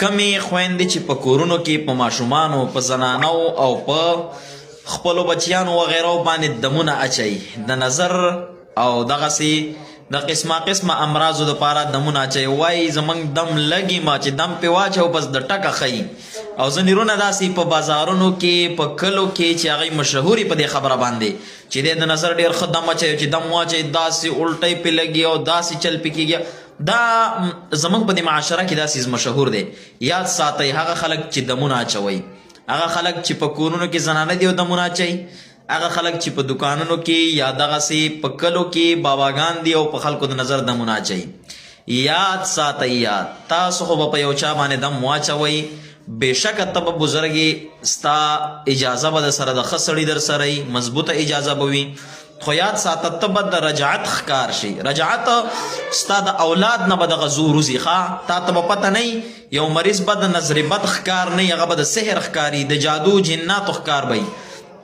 کمې خویندې چې په کورونو کې په ماشومانو په زنانو او په خپلو بچیانو وغیرو باندې دمونه اچوي د نظر او دغسې د قسمه امراضو دپاره دمونه اچوي وایي زموږ دم لګي ما چې دم پې واچو بس د ټکه ښیي او ځینې وروڼه داسې په بازارونو کې په کلو کې چې هغوی مشهوري په دې خبره باندې چې دی د نظر ډېر ښه دم اچوي چې دم واچوي داسې الټۍ پې لګي او داسې چل پې کېږي دا زموږ په دې معاشره کې دا څیز مشهور دی یاد ساتئ هغه خلک چې دمونه اچوئ هغه خلک چې په کورونو کې زنانه دي او دمونه اچوي هغه خلک چې په دکانونو کې یا دغسې په کلو کې باباګان دي او په خلکو د نظر دمونه اچوي یاد ساتئ یاد تاسو خو به په یو چا باندې دم واچوئ بېشکه ته به بزرګې ستا اجازه به در سره د ښه سړي در سره وي مضبوطه اجازه به وي خو یاد ساته ته به د رجعت ښکار شي رجعت ستا د اولاد نه به دغه زور وځي ښه تا ته به پته نه یو مریض به د نظر بد ښکار نه هغه به د سحر ښکاري د جادو جناتو ښکار به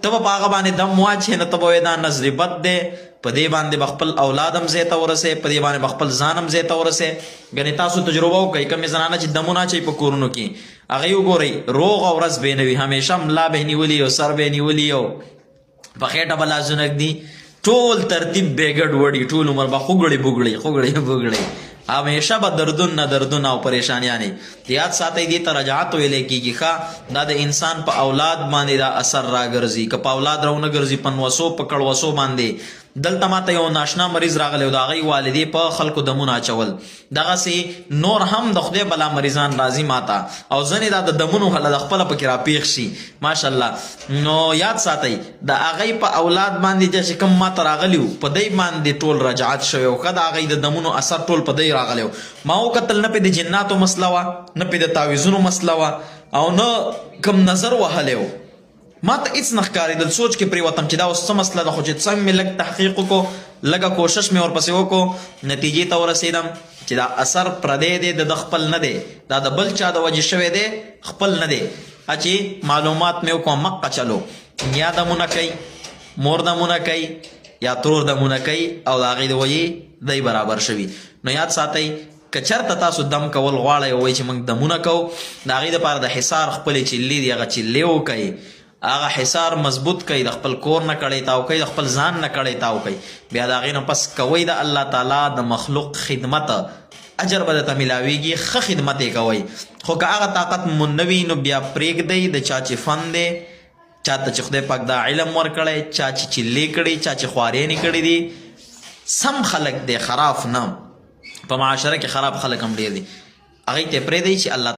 ته به په هغه باندې دم واچې نه ته به وایې دا نظر بد دی په دې باندې به خپل اولاد هم ځای ته ورسې په دې باندې به خپل ځان هم ځای ته ورسې ګنې تاسو تجربه وکړئ کمې زنانه چې دمونه اچوي په کورونو کې هغوی وګورئ روغه ورځ به نه وي همیشه ملا به یې نیولي او سر به یې نیولي او په خېټه به لاسونه ږدي ټول ترتیب به ګډوډي ټول عمر به خوګړې بوګړې همیشه به دردونه او پریشانیانې یاد ساتئ دې ته رجعت ویلی کېږي ښه دا د انسان په اولاد باندې دا اثر راګرځي که په اولاد راونه ګرځي په نوسو په کړوسو باندې دلته ماته یو ناشنا مریض راغلی او د هغوی والدې په خلکو دمونه اچول دغسې نور هم د خدای بلا مریضان راځي ماته او ځینې دا د دمونو هله د خپله پکې راپېښ شي ماشاءالله نو یاد ساتئ د هغوی په اولاد باندې چې کوم ماته راغلي وو په دی باندې ټول رجعت شوی و ښه د هغوی د دمونو اثر ټول په دی راغلی و ما وکتل نه پې د جناتو مسله وه نه پې د تعویضونو مسله وه او نه کوم نظر وهلی و ما ته هېڅ نه ښکارېدل سوچ کې پرېوتم چې دا اوس څه مسله ده خو چې څه مې لږ تحقیق وکړو لږه کوشش مې ورپسې وکړو نتیجې ته ورسېدم چې دا اثر پردی دی د خپل نه دی دا د بل چا د وجې شوی دی خپل نه دی چې معلومات مې وکړم مقه چلو یا دمونه کوي مور دمونه کوي یا ترور دمونه کوي او د هغې د وجې دی برابر شوي نو یاد ساتئ که چېرته تاسو دم کول غواړئ او وایئ چې موږ دمونه کوو د هغې دپاره د حصار خپلې چلې دي هغه چلې وکئ هغه حصار مضبوط کوي د خپل کور نه کړی تاو کوي د خپل ځان نه کړی تاو کوي بیا د هغې نه پس کوئ د الله تعالی د مخلوق خدمت اجر به درته میلاویږي ښه خدمت یې کوئ خو که هغه طاقت مو نه وي نو بیا پرېږدئ د چا چې فن دی چاته چې خدای پاک دا علم ورکړی چا چې چلې کړي چا چې خوارینې کړي دي سم خلک دی خراف نه په معاشره کې خراب خلک هم ډېر دي هغوی ته یې پرېږدئ چې الله